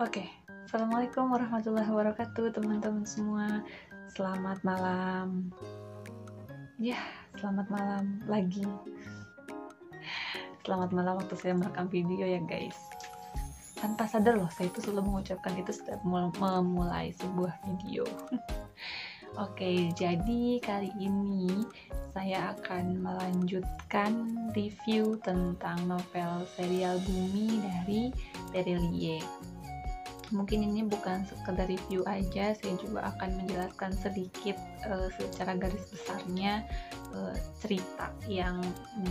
Oke, Assalamualaikum warahmatullahi wabarakatuh teman-teman semua. Selamat malam. Ya, selamat malam lagi. Selamat malam waktu saya merekam video ya guys. Tanpa sadar loh, saya itu selalu mengucapkan itu setiap memulai sebuah video. Oke, jadi kali ini saya akan melanjutkan review tentang novel serial Bumi dari Terelie. Mungkin ini bukan sekedar review aja, saya juga akan menjelaskan sedikit secara garis besarnya cerita yang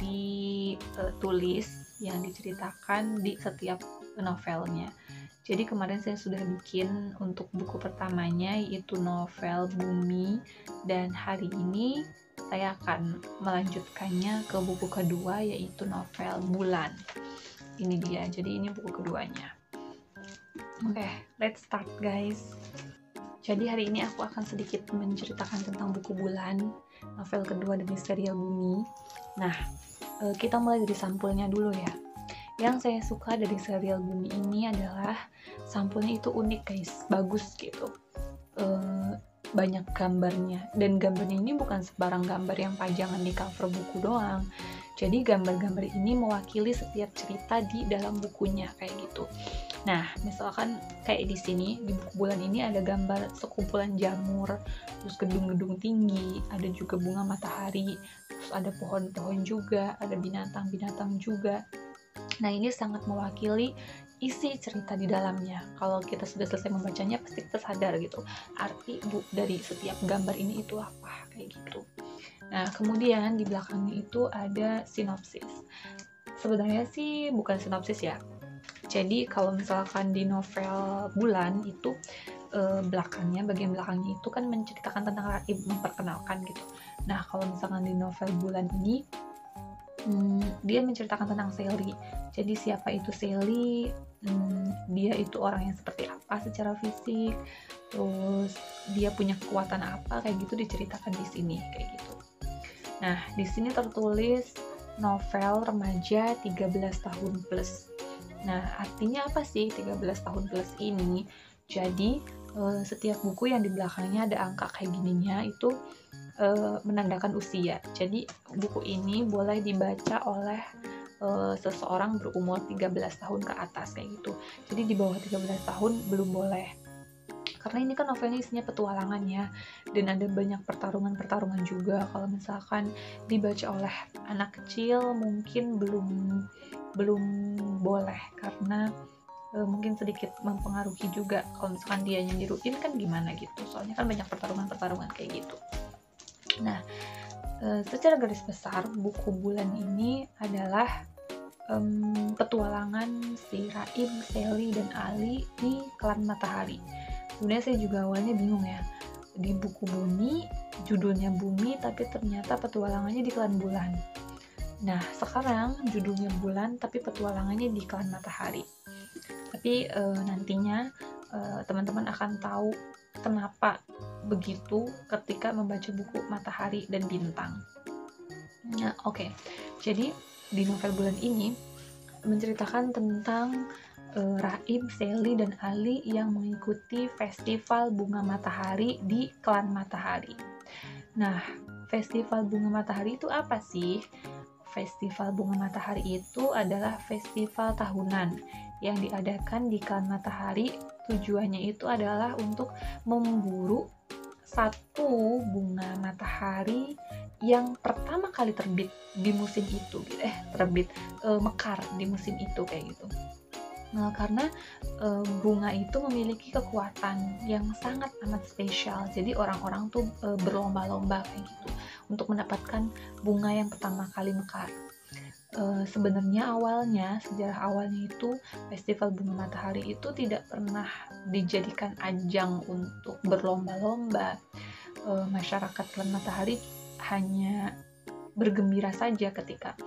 ditulis, yang diceritakan di setiap novelnya. Jadi kemarin saya sudah bikin untuk buku pertamanya, yaitu novel Bumi, dan hari ini saya akan melanjutkannya ke buku kedua, yaitu novel Bulan. Ini dia, jadi ini buku keduanya. Oke, let's start guys. Jadi hari ini aku akan sedikit menceritakan tentang buku Bulan, novel kedua dari serial Bumi. Nah, kita mulai dari sampulnya dulu ya. Yang saya suka dari serial Bumi ini adalah sampulnya itu unik guys, bagus gitu. Banyak gambarnya, dan gambarnya ini bukan sebarang gambar yang pajangan di cover buku doang. Jadi gambar-gambar ini mewakili setiap cerita di dalam bukunya kayak gitu. Nah, misalkan kayak di sini di buku Bulan ini ada gambar sekumpulan jamur, terus gedung-gedung tinggi, ada juga bunga matahari, terus ada pohon-pohon juga, ada binatang-binatang juga. Nah, ini sangat mewakili isi cerita di dalamnya. Kalau kita sudah selesai membacanya, pasti kita sadar gitu arti dari setiap gambar ini itu apa, kayak gitu. Nah, kemudian di belakangnya itu ada sinopsis. Sebenarnya sih bukan sinopsis ya. Jadi kalau misalkan di novel Bulan itu bagian belakangnya itu kan menceritakan tentang Raib, memperkenalkan gitu. Nah, kalau misalkan di novel Bulan ini dia menceritakan tentang Sally. Jadi siapa itu Sally? Dia itu orang yang seperti apa secara fisik, terus dia punya kekuatan apa, kayak gitu diceritakan di sini kayak gitu. Nah, di sini tertulis novel remaja 13 tahun plus. Nah, artinya apa sih 13 tahun plus ini? Jadi, setiap buku yang di belakangnya ada angka kayak gininya itu menandakan usia. Jadi, buku ini boleh dibaca oleh seseorang berumur 13 tahun ke atas kayak gitu. Jadi di bawah 13 tahun belum boleh. Karena ini kan novelnya isinya petualangan ya, dan ada banyak pertarungan-pertarungan juga. Kalau misalkan dibaca oleh anak kecil mungkin belum boleh, karena mungkin sedikit mempengaruhi juga. Kalau misalkan dia yang niruin kan gimana gitu, soalnya kan banyak pertarungan-pertarungan kayak gitu. Nah, secara garis besar buku Bulan ini adalah petualangan si Raib, Sally, dan Ali di klan Matahari. Sebenarnya saya juga awalnya bingung ya, di buku Bumi judulnya Bumi tapi ternyata petualangannya di klan Bulan. Nah, sekarang judulnya Bulan tapi petualangannya di klan Matahari. Tapi nantinya teman-teman akan tahu kenapa begitu ketika membaca buku Matahari dan Bintang. Nah, oke. Jadi di novel Bulan ini menceritakan tentang Raib, Sally, dan Ali yang mengikuti festival bunga matahari di klan Matahari. Nah, festival bunga matahari itu apa sih? Festival bunga matahari itu adalah festival tahunan yang diadakan di klan Matahari. Tujuannya itu adalah untuk memburu satu bunga matahari yang pertama kali terbit di musim itu, mekar di musim itu kayak gitu. Nah, karena bunga itu memiliki kekuatan yang sangat amat spesial, jadi orang-orang tuh berlomba-lomba kayak gitu untuk mendapatkan bunga yang pertama kali mekar. Sebenarnya sejarah awalnya itu festival bunga matahari itu tidak pernah dijadikan ajang untuk berlomba-lomba. Masyarakat klan Matahari hanya bergembira saja ketika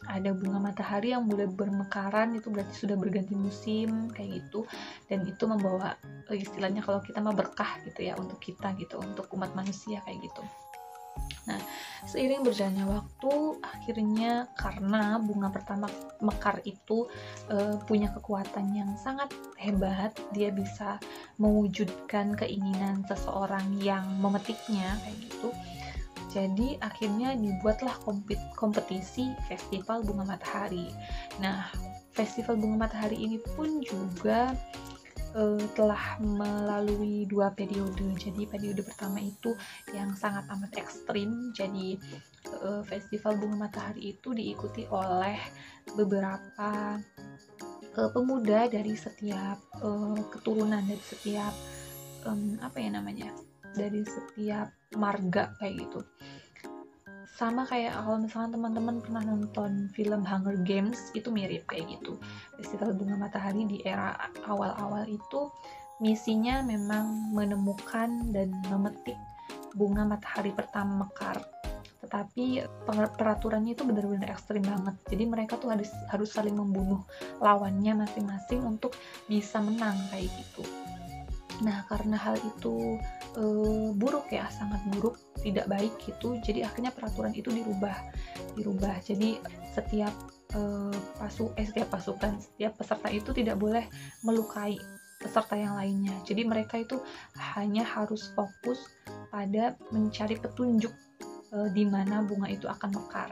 ada bunga matahari yang mulai bermekaran, itu berarti sudah berganti musim kayak gitu, dan itu membawa istilahnya kalau kita mah berkah gitu ya untuk kita gitu, untuk umat manusia kayak gitu. Nah, seiring berjalannya waktu, akhirnya karena bunga pertama mekar itu punya kekuatan yang sangat hebat, dia bisa mewujudkan keinginan seseorang yang memetiknya kayak gitu. Jadi akhirnya dibuatlah kompetisi Festival Bunga Matahari. Nah, Festival Bunga Matahari ini pun juga telah melalui 2 periode. Jadi periode pertama itu yang sangat amat ekstrim. Jadi Festival Bunga Matahari itu diikuti oleh beberapa pemuda dari setiap keturunan, dari setiap apa ya namanya, dari setiap marga kayak gitu. Sama kayak kalau misalkan teman-teman pernah nonton film Hunger Games, itu mirip kayak gitu. Festival Bunga Matahari di era awal-awal itu misinya memang menemukan dan memetik bunga matahari pertama mekar. Tetapi peraturannya itu benar-benar ekstrim banget. Jadi mereka tuh harus saling membunuh lawannya masing-masing untuk bisa menang kayak gitu. Nah, karena hal itu buruk ya, sangat buruk, tidak baik gitu. Jadi akhirnya peraturan itu dirubah. Jadi setiap setiap peserta itu tidak boleh melukai peserta yang lainnya. Jadi mereka itu hanya harus fokus pada mencari petunjuk di mana bunga itu akan mekar.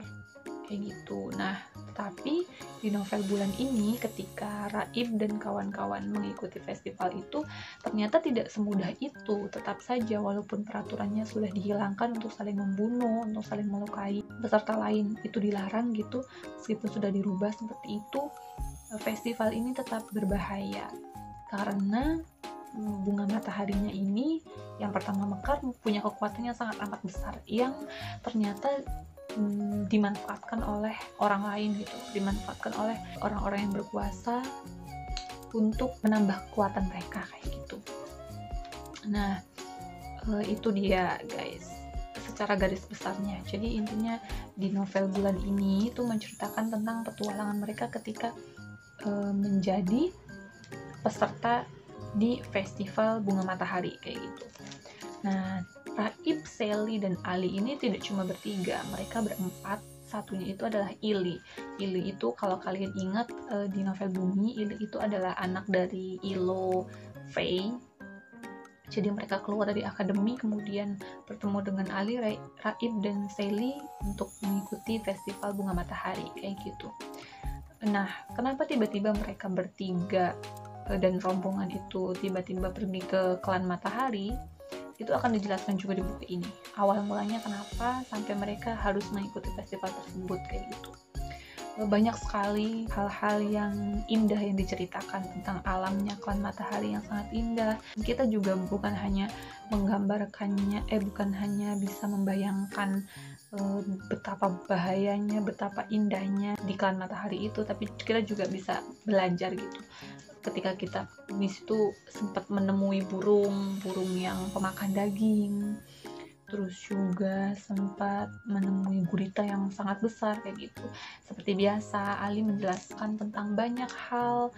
Kayak gitu. Nah, tetapi di novel bulan ini ketika Raib dan kawan-kawan mengikuti festival itu ternyata tidak semudah itu. Tetap saja walaupun peraturannya sudah dihilangkan untuk saling membunuh, untuk saling melukai peserta lain, itu dilarang gitu. Meskipun sudah dirubah seperti itu, festival ini tetap berbahaya karena bunga mataharinya ini yang pertama mekar punya kekuatan yang sangat amat besar yang ternyata dimanfaatkan oleh orang lain gitu, dimanfaatkan oleh orang-orang yang berkuasa untuk menambah kekuatan mereka kayak gitu. Nah, itu dia guys, secara garis besarnya. Jadi intinya di novel bulan ini itu menceritakan tentang petualangan mereka ketika menjadi peserta di Festival Bunga Matahari kayak gitu. Nah, Raib, Sally, dan Ali ini tidak cuma bertiga, mereka berempat. Satunya itu adalah Ili. Ili itu kalau kalian ingat di novel Bumi, Ili itu adalah anak dari Ilo Faye. Jadi mereka keluar dari akademi, kemudian bertemu dengan Ali, Raib, dan Sally untuk mengikuti Festival Bunga Matahari kayak gitu. Nah, kenapa tiba-tiba mereka bertiga dan rombongan itu tiba-tiba pergi ke klan Matahari? Itu akan dijelaskan juga di buku ini. Awal mulanya kenapa sampai mereka harus mengikuti festival tersebut kayak gitu. Banyak sekali hal-hal yang indah yang diceritakan tentang alamnya klan Matahari yang sangat indah. Kita juga bukan hanya menggambarkannya, bukan hanya bisa membayangkan betapa bahayanya, betapa indahnya di klan Matahari itu, tapi kita juga bisa belajar gitu. Ketika kita di situ sempat menemui burung yang pemakan daging, terus juga sempat menemui gurita yang sangat besar kayak gitu. Seperti biasa, Ali menjelaskan tentang banyak hal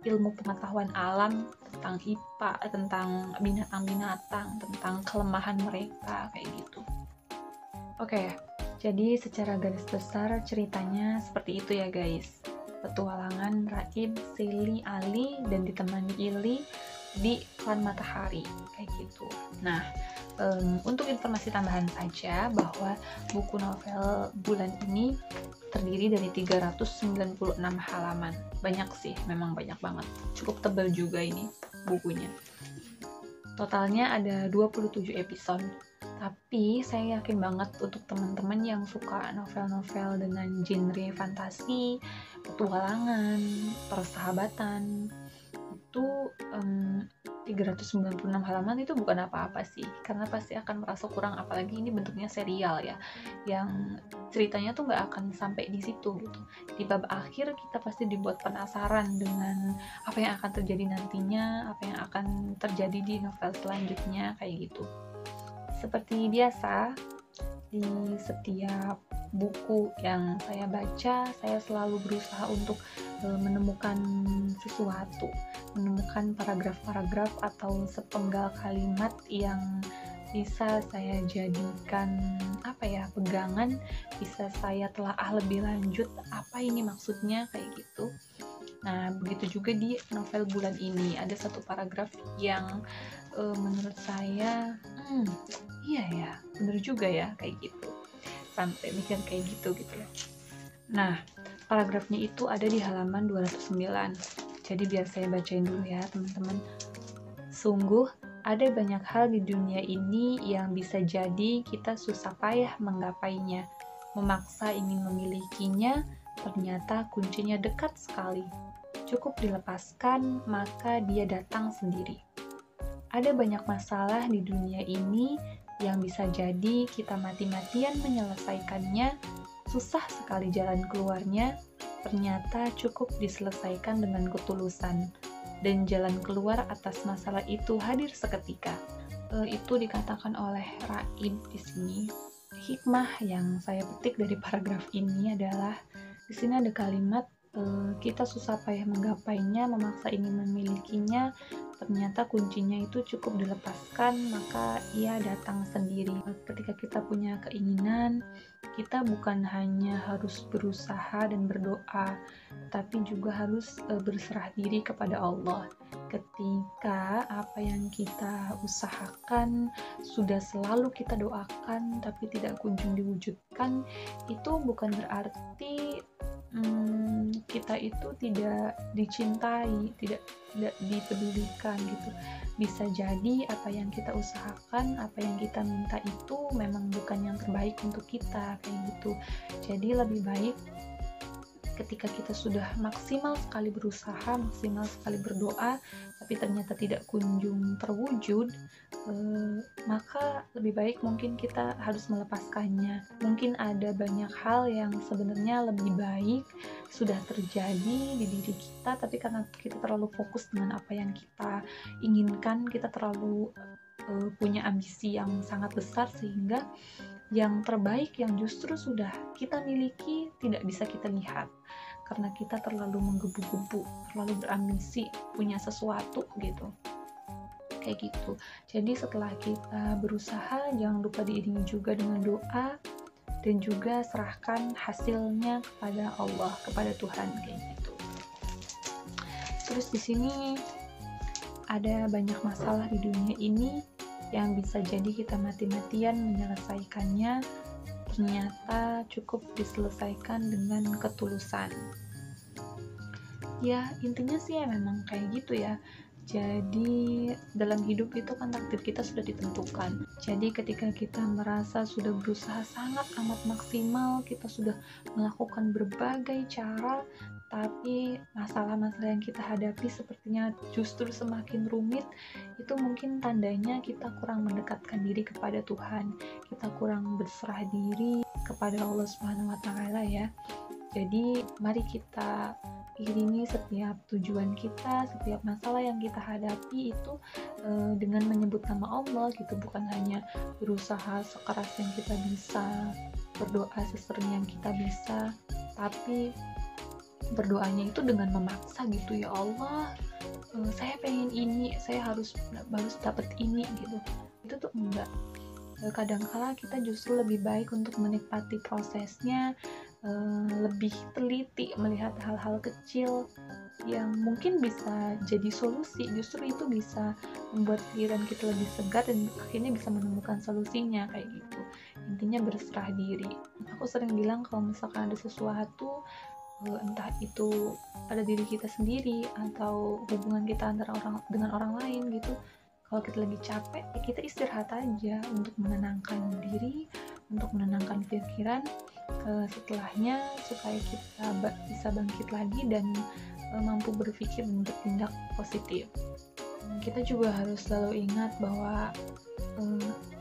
ilmu pengetahuan alam, tentang IPA, tentang binatang-binatang, tentang kelemahan mereka kayak gitu. Oke, jadi secara garis besar ceritanya seperti itu ya guys. Petualangan Raib, Sally, Ali, dan ditemani Ili di klan Matahari kayak gitu. Nah, untuk informasi tambahan saja bahwa buku novel bulan ini terdiri dari 396 halaman. Banyak sih, memang banyak banget. Cukup tebal juga ini bukunya. Totalnya ada 27 episode. Tapi saya yakin banget untuk teman-teman yang suka novel-novel dengan genre fantasi, petualangan, persahabatan, itu 396 halaman itu bukan apa-apa sih, karena pasti akan merasa kurang, apalagi ini bentuknya serial ya, yang ceritanya tuh nggak akan sampai di situ gitu. Di bab akhir kita pasti dibuat penasaran dengan apa yang akan terjadi nantinya, apa yang akan terjadi di novel selanjutnya kayak gitu. Seperti biasa, di setiap buku yang saya baca, saya selalu berusaha untuk menemukan sesuatu, menemukan paragraf-paragraf atau sepenggal kalimat yang bisa saya jadikan pegangan, bisa saya telaah lebih lanjut apa ini maksudnya kayak gitu. Nah, begitu juga di novel bulan ini ada satu paragraf yang menurut saya iya ya, bener juga ya kayak gitu, sampai mikir kayak gitu ya. Nah, paragrafnya itu ada di halaman 209. Jadi biar saya bacain dulu ya teman-teman. Sungguh ada banyak hal di dunia ini yang bisa jadi kita susah payah menggapainya. Memaksa ingin memilikinya, ternyata kuncinya dekat sekali. Cukup dilepaskan, maka dia datang sendiri. Ada banyak masalah di dunia ini yang bisa jadi kita mati-matian menyelesaikannya, susah sekali jalan keluarnya, ternyata cukup diselesaikan dengan ketulusan. Dan jalan keluar atas masalah itu hadir seketika. Itu dikatakan oleh Raib di sini. Hikmah yang saya petik dari paragraf ini adalah di sini ada kalimat kita susah payah menggapainya, memaksa ingin memilikinya, ternyata kuncinya itu cukup dilepaskan, maka ia datang sendiri. Ketika kita punya keinginan, kita bukan hanya harus berusaha dan berdoa, tapi juga harus berserah diri kepada Allah. Ketika apa yang kita usahakan sudah selalu kita doakan tapi tidak kunjung diwujudkan, itu bukan berarti kita itu tidak dicintai, tidak dipedulikan gitu. Bisa jadi apa yang kita usahakan, apa yang kita minta itu memang bukan yang terbaik untuk kita kayak gitu. Jadi lebih baik ketika kita sudah maksimal sekali berusaha, maksimal sekali berdoa, tapi ternyata tidak kunjung terwujud, maka lebih baik mungkin kita harus melepaskannya. Mungkin ada banyak hal yang sebenarnya lebih baik sudah terjadi di diri kita, tapi karena kita terlalu fokus dengan apa yang kita inginkan, kita terlalu punya ambisi yang sangat besar sehingga yang terbaik yang justru sudah kita miliki tidak bisa kita lihat karena kita terlalu menggebu-gebu, terlalu berambisi punya sesuatu gitu. Kayak gitu. Jadi setelah kita berusaha, jangan lupa diiringi juga dengan doa dan juga serahkan hasilnya kepada Allah, kepada Tuhan kayak gitu. Terus di sini ada banyak masalah di dunia ini yang bisa jadi kita mati-matian menyelesaikannya, ternyata cukup diselesaikan dengan ketulusan. Ya, intinya sih ya memang kayak gitu ya. Jadi dalam hidup itu kan takdir kita sudah ditentukan. Jadi ketika kita merasa sudah berusaha sangat amat maksimal, kita sudah melakukan berbagai cara, tapi masalah-masalah yang kita hadapi sepertinya justru semakin rumit, itu mungkin tandanya kita kurang mendekatkan diri kepada Tuhan, kita kurang berserah diri kepada Allah Subhanahu wa Ta'ala ya. Jadi mari kita iringi setiap tujuan kita, setiap masalah yang kita hadapi itu dengan menyebut nama Allah gitu, bukan hanya berusaha sekeras yang kita bisa, berdoa sesering yang kita bisa, tapi berdoanya itu dengan memaksa gitu, ya Allah, saya pengen ini, saya harus dapat ini gitu. Itu tuh enggak. Kadangkala kita justru lebih baik untuk menikmati prosesnya, lebih teliti melihat hal-hal kecil yang mungkin bisa jadi solusi. Justru itu bisa membuat pikiran kita lebih segar dan akhirnya bisa menemukan solusinya kayak gitu. Intinya berserah diri. Aku sering bilang kalau misalkan ada sesuatu, entah itu pada diri kita sendiri atau hubungan kita antara dengan orang lain gitu, kalau kita lagi capek ya kita istirahat aja untuk menenangkan diri, untuk menenangkan pikiran, setelahnya supaya kita bisa bangkit lagi dan mampu berpikir dan bertindak positif. Kita juga harus selalu ingat bahwa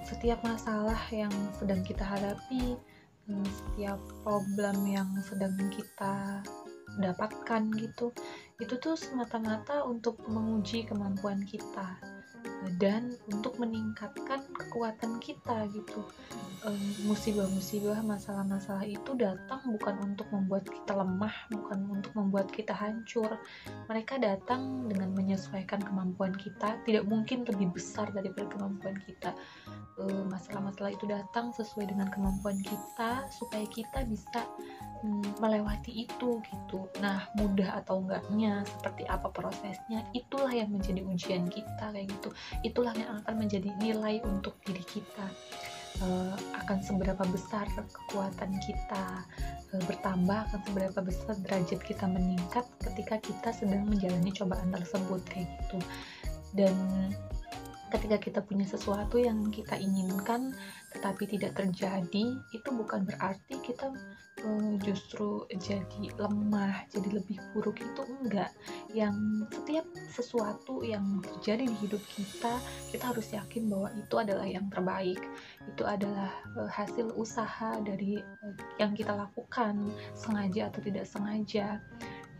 setiap masalah yang sedang kita hadapi, setiap problem yang sedang kita dapatkan gitu, itu tuh semata-mata untuk menguji kemampuan kita dan untuk meningkatkan kekuatan kita gitu. Musibah-musibah, masalah-masalah itu datang bukan untuk membuat kita lemah, bukan untuk membuat kita hancur. Mereka datang dengan menyesuaikan kemampuan kita, tidak mungkin lebih besar daripada kemampuan kita. Masalah-masalah itu datang sesuai dengan kemampuan kita supaya kita bisa melewati itu gitu. Nah, mudah atau enggaknya, seperti apa prosesnya, itulah yang menjadi ujian kita kayak gitu. Itulah yang akan menjadi nilai untuk diri kita. Akan seberapa besar kekuatan kita bertambah, akan seberapa besar derajat kita meningkat ketika kita sedang menjalani cobaan tersebut kayak gitu. Dan ketika kita punya sesuatu yang kita inginkan tetapi tidak terjadi, itu bukan berarti kita justru jadi lemah, jadi lebih buruk. Itu enggak. Yang setiap sesuatu yang terjadi di hidup kita harus yakin bahwa itu adalah yang terbaik, itu adalah hasil usaha dari yang kita lakukan, sengaja atau tidak sengaja.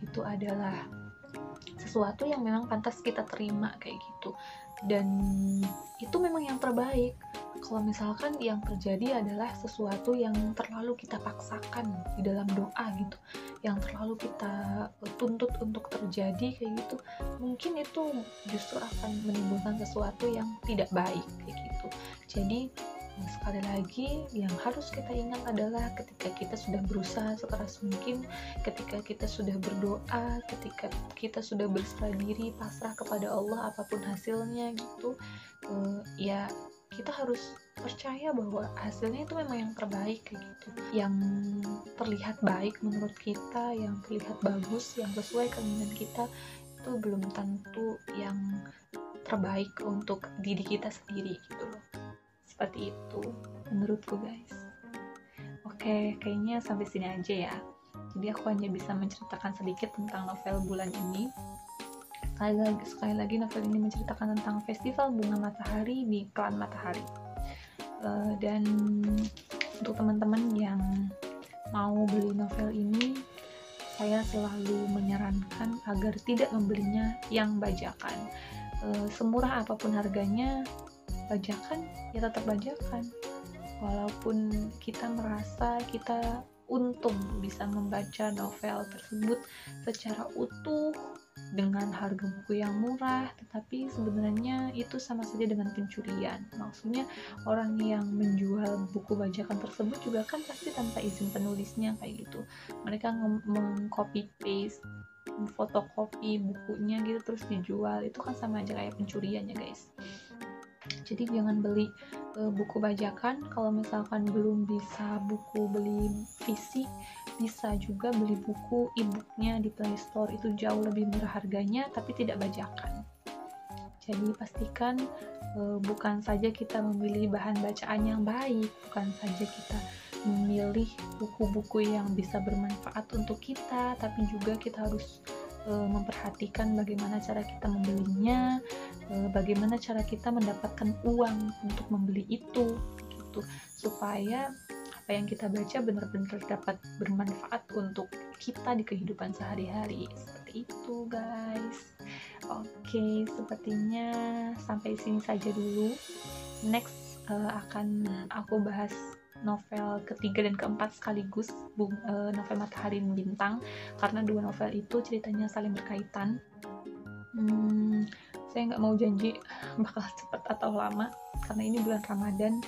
Itu adalah sesuatu yang memang pantas kita terima kayak gitu, dan itu memang yang terbaik. Kalau misalkan yang terjadi adalah sesuatu yang terlalu kita paksakan di dalam doa gitu, yang terlalu kita tuntut untuk terjadi kayak gitu, mungkin itu justru akan menimbulkan sesuatu yang tidak baik kayak gitu. Jadi sekali lagi, yang harus kita ingat adalah ketika kita sudah berusaha sekeras mungkin, ketika kita sudah berdoa, ketika kita sudah berserah diri, pasrah kepada Allah apapun hasilnya gitu, ya kita harus percaya bahwa hasilnya itu memang yang terbaik kayak gitu, yang terlihat baik menurut kita, yang terlihat bagus, yang sesuai keinginan kita, itu belum tentu yang terbaik untuk diri kita sendiri gitu loh. Seperti itu menurutku guys. Oke, kayaknya sampai sini aja ya. Jadi aku hanya bisa menceritakan sedikit tentang novel bulan ini. Sekali lagi novel ini menceritakan tentang festival bunga matahari di Klan Matahari. Dan untuk teman-teman yang mau beli novel ini, saya selalu menyarankan agar tidak membelinya yang bajakan. Semurah apapun harganya, bajakan ya tetap bajakan. Walaupun kita merasa kita untung bisa membaca novel tersebut secara utuh dengan harga buku yang murah, tetapi sebenarnya itu sama saja dengan pencurian. Maksudnya orang yang menjual buku bajakan tersebut juga kan pasti tanpa izin penulisnya kayak gitu. Mereka meng-copy paste, fotokopi bukunya gitu terus dijual. Itu kan sama aja kayak pencurian ya guys. Jadi jangan beli buku bajakan. Kalau misalkan belum bisa buku beli fisik, bisa juga beli buku e-booknya di Play Store, itu jauh lebih murah harganya tapi tidak bajakan. Jadi pastikan bukan saja kita memilih bahan bacaan yang baik, bukan saja kita memilih buku-buku yang bisa bermanfaat untuk kita, tapi juga kita harus memperhatikan bagaimana cara kita membelinya, bagaimana cara kita mendapatkan uang untuk membeli itu gitu, supaya apa yang kita baca benar-benar dapat bermanfaat untuk kita di kehidupan sehari-hari. Seperti itu guys. Oke, sepertinya sampai sini saja dulu. Next akan aku bahas novel ketiga dan keempat sekaligus, novel Matahari dan Bintang, karena dua novel itu ceritanya saling berkaitan. Saya nggak mau janji bakal cepat atau lama, karena ini bulan Ramadan.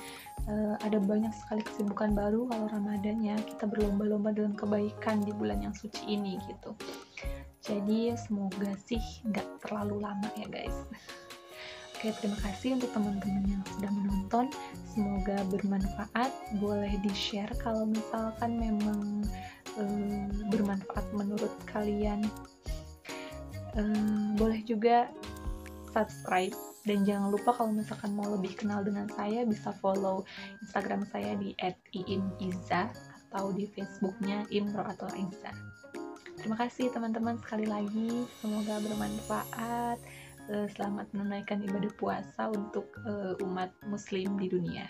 Ada banyak sekali kesibukan baru kalau Ramadan ya, kita berlomba-lomba dalam kebaikan di bulan yang suci ini gitu. Jadi semoga sih nggak terlalu lama ya guys. Oke, terima kasih untuk teman-teman yang sudah menonton. Semoga bermanfaat. Boleh di-share kalau misalkan memang bermanfaat menurut kalian. Boleh juga subscribe. Dan jangan lupa kalau misalkan mau lebih kenal dengan saya, bisa follow Instagram saya di @iimiza atau di Facebooknya Imro atau Iza. Terima kasih teman-teman sekali lagi. Semoga bermanfaat. Selamat menunaikan ibadah puasa untuk umat muslim di dunia.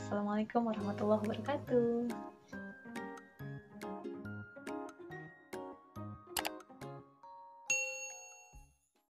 Assalamualaikum warahmatullahi wabarakatuh.